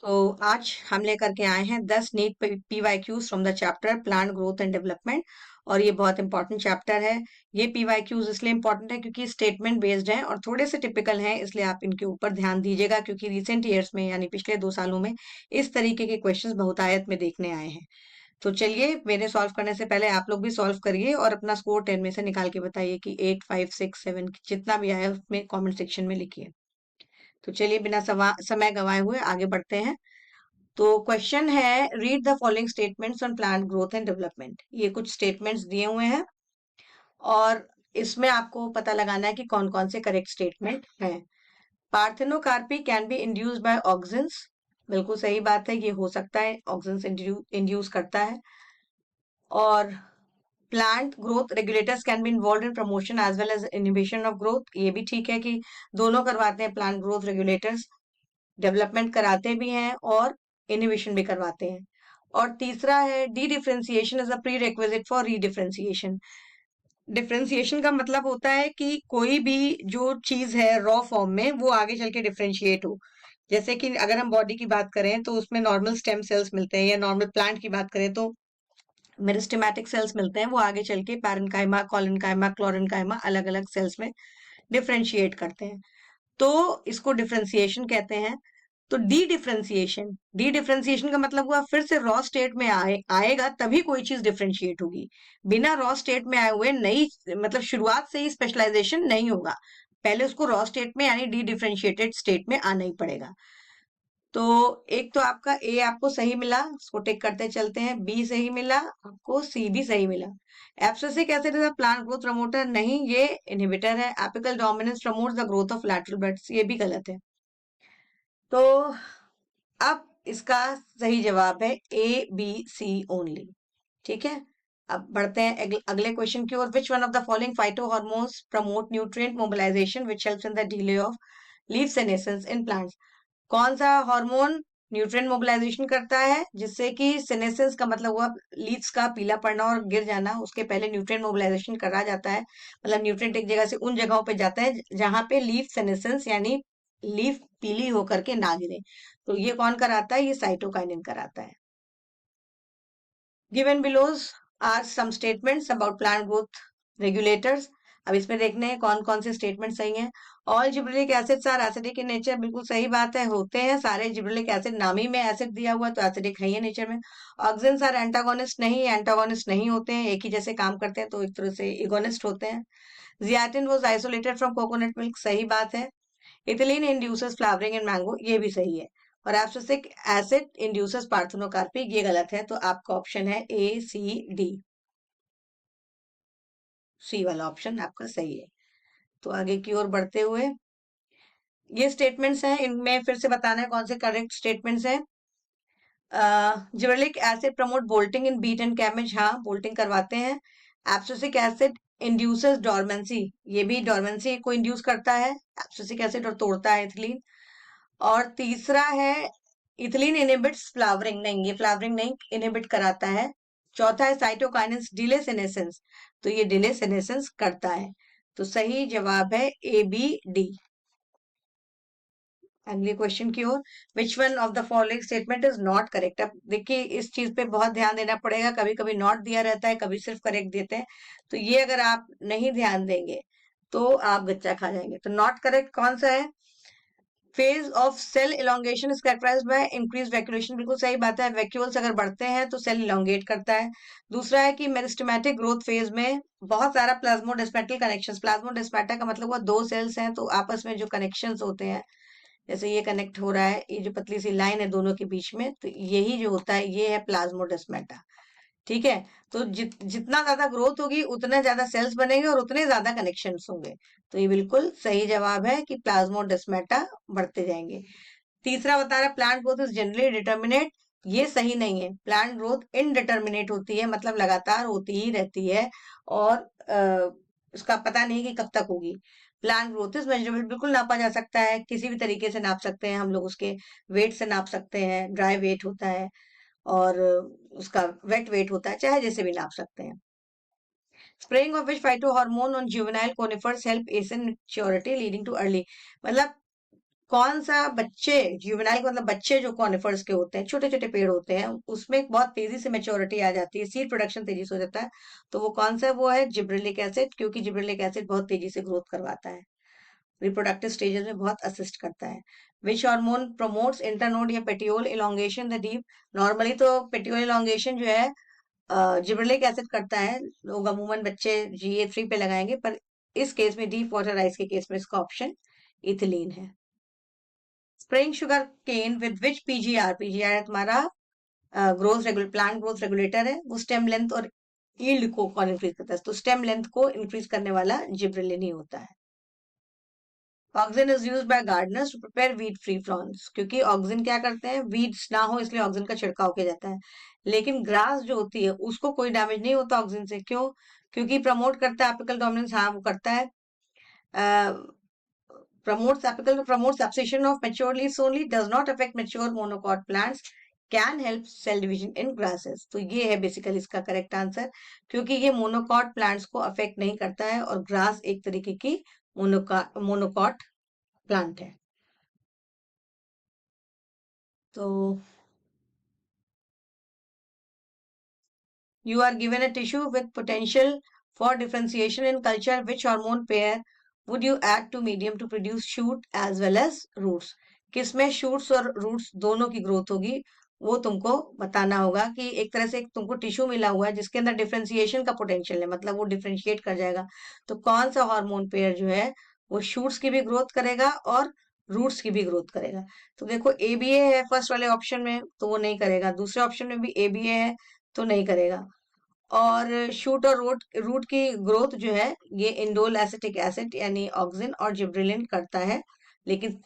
तो आज हम लेकर के आए हैं 10 NEET PYQs from the chapter plant growth and development. और ये बहुत इंपॉर्टेंट चैप्टर है। ये पीवाईक्यूज इसलिए इंपॉर्टेंट है क्योंकि स्टेटमेंट बेस्ड हैं और थोड़े से टिपिकल हैं, इसलिए आप इनके ऊपर ध्यान दीजिएगा क्योंकि रिसेंट ईयर्स में यानी पिछले 2 सालों में इस तरीके के क्वेश्चंस बहुतायत में देखने आए हैं। तो चलिए, मेरे सॉल्व करने से पहले आप लोग भी सॉल्व करिए और अपना स्कोर 10 में से निकाल के बताइए कि 8, 5, 6, 7 जितना भी आया उसमें कॉमेंट सेक्शन में लिखिए। तो चलिए, बिना समय गंवाए हुए आगे बढ़ते हैं। तो क्वेश्चन है, read the following statements on plant growth and development. ये कुछ स्टेटमेंट्स दिए हुए हैं और इसमें आपको पता लगाना है कि कौन कौन से करेक्ट स्टेटमेंट हैं। Parthenocarpy can be induced by auxins. बिल्कुल सही बात है, ये हो सकता है, ऑक्सिन्स इंड्यूस करता है। और plant growth regulators can be involved in promotion as well as inhibition of growth. ये भी ठीक है कि दोनों करवाते हैं, प्लांट ग्रोथ रेगुलेटर्स डेवलपमेंट कराते भी हैं और इनिबिशन भी करवाते हैं। और तीसरा है, D differentiation is a pre requisite for redifferentiation. Differentiation का मतलब होता है कि कोई भी जो चीज है रॉ फॉर्म में वो आगे चल के डिफ्रेंशिएट हो। जैसे कि अगर हम बॉडी की बात करें तो उसमें नॉर्मल स्टेम सेल्स मिलते हैं, या नॉर्मल प्लांट की बात करें तो मेरिस्टेमेटिक सेल्स मिलते हैं। वो आगे चल के पैरेन्काइमा, कॉलिनकाइमा, क्लोरेन्काइमा अलग अलग सेल्स में डिफ्रेंशिएट करते हैं। तो इसको डिफ्रेंसिएशन कहते हैं। तो डी डिफरेंशिएशन का मतलब हुआ फिर से रॉ स्टेट में आएगा तभी कोई चीज डिफरेंशिएट होगी। बिना रॉ स्टेट में आए हुए नई, मतलब शुरुआत से ही स्पेशलाइजेशन नहीं होगा। पहले उसको रॉ स्टेट में यानी डी डिफरेंशिएटेड स्टेट में आना ही पड़ेगा। तो एक तो आपका ए आपको सही मिला, उसको टिक करते चलते हैं। बी सही मिला आपको, सी भी सही मिला। Abscisic acid is a plant growth promoter, नहीं, ये इनहिबिटर है। Apical dominance promotes the growth of lateral buds, ये भी गलत है। तो अब इसका सही जवाब है ए बी सी ओनली। ठीक है, अब बढ़ते हैं अगले क्वेश्चन की ओर। Which one of the following phyto hormones promote nutrient mobilization which helps in the delay of leaf senescence in plants. कौन सा हार्मोन न्यूट्रिएंट मोबिलाइजेशन करता है जिससे कि सेनेसेंस का मतलब हुआ लीव्स का पीला पड़ना और गिर जाना, उसके पहले न्यूट्रिएंट मोबिलाइजेशन करा जाता है। मतलब न्यूट्रिएंट एक जगह से उन जगहों पे जाता है जहां पे लीफ सेनेसेंस यानी लीफ पीली होकर के ना गिरे। तो ये कौन कराता है? ये साइटोकाइनिन कराता है। Given belows are some statements about plant growth regulators. अब इसमें देखने हैं कौन कौन से स्टेटमेंट सही हैं। All gibberellic acids are acidic in nature, बिल्कुल सही बात है, होते हैं सारे जिब्रेलिक एसिड, नाम ही में एसिड दिया हुआ तो एसिडिक है ही नेचर में। ऑक्सिन्स आर एंटागोनिस्ट, नहीं, एंटागोनिस्ट नहीं होते हैं, एक ही जैसे काम करते हैं तो एक तरह से इगोनिस्ट होते हैं। Zeatin was isolated from coconut milk, सही बात है। Ethylene induces flowering in mango, ये भी सही है। और एब्सिसिक एसिड इंड्यूसेस पार्थेनोकार्पी, ये गलत है। तो आपका ऑप्शन है ए सी डी, सी वाला ऑप्शन आपका सही है। तो आगे की ओर बढ़ते हुए, ये स्टेटमेंट्स हैं, इनमें फिर से बताना है कौन से करेक्ट स्टेटमेंट्स हैं। Gibberellic acid promote bolting in beet and cabbage, हाँ, बोल्टिंग करवाते हैं। एब्सिसिक एसिड इंड्यूसेस डोरमेंसी, ये भी डोरमेंसी को इंड्यूस करता है एब्सिसिक एसिड और तोड़ता है इथिलीन। और तीसरा है इथिलीन इनहिबिट्स फ्लावरिंग, नहीं, ये फ्लावरिंग नहीं इनहिबिट कराता है। चौथा है साइटोकाइनेंस डिले सेनेसेंस, तो ये डिले सेनेसेंस करता है। तो सही जवाब है ए बी डी। अगले क्वेश्चन की ओर, which one of the following statement is not correct. अब देखिए, इस चीज पे बहुत ध्यान देना पड़ेगा, कभी कभी नॉट दिया रहता है, कभी सिर्फ करेक्ट देते हैं। तो ये अगर आप नहीं ध्यान देंगे तो आप गच्चा खा जाएंगे। तो नॉट करेक्ट कौन सा है? Phase of cell elongation is characterized by increase vacuolation, बिल्कुल सही बात है, वैक्यूल्स अगर बढ़ते हैं तो सेल इलोंगेट करता है। दूसरा है कि मेरिस्टेमेटिक ग्रोथ फेज में बहुत सारा प्लाज्मोडेस्माटल कनेक्शंस, प्लाज्मोडेस्माटा का मतलब हुआ दो सेल्स हैं तो आपस में जो कनेक्शंस होते हैं, जैसे ये कनेक्ट हो रहा है, ये जो पतली सी लाइन है दोनों के बीच में, तो यही जो होता है ये है प्लाज्मोडेस्माटा। ठीक है, तो जितना ज्यादा ग्रोथ होगी उतने ज्यादा सेल्स बनेंगे और उतने ज्यादा कनेक्शंस होंगे। तो ये बिल्कुल सही जवाब है कि प्लाज्मोडेस्माटा बढ़ते जाएंगे। तीसरा बता रहा है plant growth is generally determinate, ये सही नहीं है। प्लांट ग्रोथ इनडिटर्मिनेट होती है, मतलब लगातार होती ही रहती है और उसका पता नहीं कि कब तक होगी। प्लांट ग्रोथ इज मेजरेबल, बिल्कुल नापा जा सकता है, किसी भी तरीके से नाप सकते हैं हम लोग, उसके वेट से नाप सकते हैं, ड्राई वेट होता है और उसका वेट वेट होता है, चाहे जैसे भी नाप सकते हैं। Spraying of which phyto hormone on juvenile conifers help essence maturity leading too early, मतलब कौन सा बच्चे, जुवेनाइल का मतलब बच्चे जो कॉनिफर्स के होते हैं, छोटे छोटे पेड़ होते हैं, उसमें एक बहुत तेजी से मेच्योरिटी आ जाती है, सीड प्रोडक्शन तेजी से हो जाता है। तो वो कौन सा है? वो है जिब्रेलिक एसिड, क्योंकि जिब्रेलिक एसिड बहुत तेजी से ग्रोथ करवाता है, रिप्रोडक्टिव स्टेजेस में बहुत असिस्ट करता है। विच हार्मोन प्रमोट्स इंटरनोड या petiole elongation the deep? Normally तो पेटियोल इलोंगेशन जो है जिब्रेलिक एसिड करता है, लोग अमूमन बच्चे GA3 पे लगाएंगे, पर इस केस में डीप वाटर राइस के केस में इसका ऑप्शन इथिलीन है। Spring sugar cane with which PGR? PGR तुम्हारा प्लांट ग्रोथ रेगुलेटर है, वो स्टेम लेंथ और यील्ड को कौन इंक्रीज करता है? तो स्टेम लेंथ को इंक्रीज करने वाला जिब्रेलिन ही होता है। Auxin is use by gardeners to prepare weed free fronds, क्योंकि ऑक्सिन क्या करते हैं, वीड्स ना हो इसलिए ऑक्सिन का छिड़काव किया जाता है। लेकिन ग्रास जो होती है उसको कोई डैमेज नहीं होता ऑक्सिन से, क्यों? क्योंकि प्रमोट करता है एपिकल डोमिनेंस, हाँ वो करता है। promotes abscission of mature leaves only, does not affect mature monocot plants, can help cell division in grasses। तो ये है बेसिकली इसका करेक्ट आंसर, क्योंकि ये मोनोकॉट प्लांट्स को अफेक्ट नहीं करता है, और ग्रास एक तरीके की मोनोकॉट प्लांट है। तो you are given a tissue with potential for differentiation in culture, which hormone pair would you add to medium to produce shoot as well as roots? किसमें shoots और roots दोनों की growth होगी, वो तुमको बताना होगा। कि एक तरह से तुमको टिश्यू मिला हुआ है जिसके अंदर डिफरेंशिएशन का पोटेंशियल है, मतलब वो डिफरेंशिएट कर जाएगा। तो कौन सा हार्मोन पेयर जो है वो शूट्स की भी ग्रोथ करेगा और रूट्स की भी ग्रोथ करेगा? तो देखो ABA है फर्स्ट वाले ऑप्शन में, तो वो नहीं करेगा। दूसरे ऑप्शन में भी ABA है, तो नहीं करेगा। और शूट और रूट रूट की ग्रोथ जो है ये इंडोल एसिटिक एसिड यानी ऑक्सिन और जिब्रेलिन करता है, लेकिन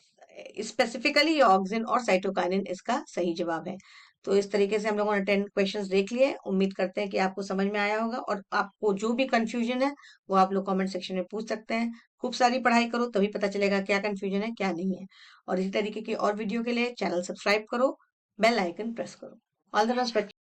स्पेसिफिकली ये ऑक्सिन और साइटोकाइनिन इसका सही जवाब है। तो इस तरीके से हम लोगों ने 10 क्वेश्चंस देख लिए। उम्मीद करते हैं कि आपको समझ में आया होगा, और आपको जो भी कंफ्यूजन है वो आप लोग कमेंट सेक्शन में पूछ सकते हैं। खूब सारी पढ़ाई करो, तभी पता चलेगा क्या कंफ्यूजन है क्या नहीं है। और इसी तरीके की और वीडियो के लिए चैनल सब्सक्राइब करो, बेल आइकन प्रेस करो। ऑल द बेस्ट बच्चों।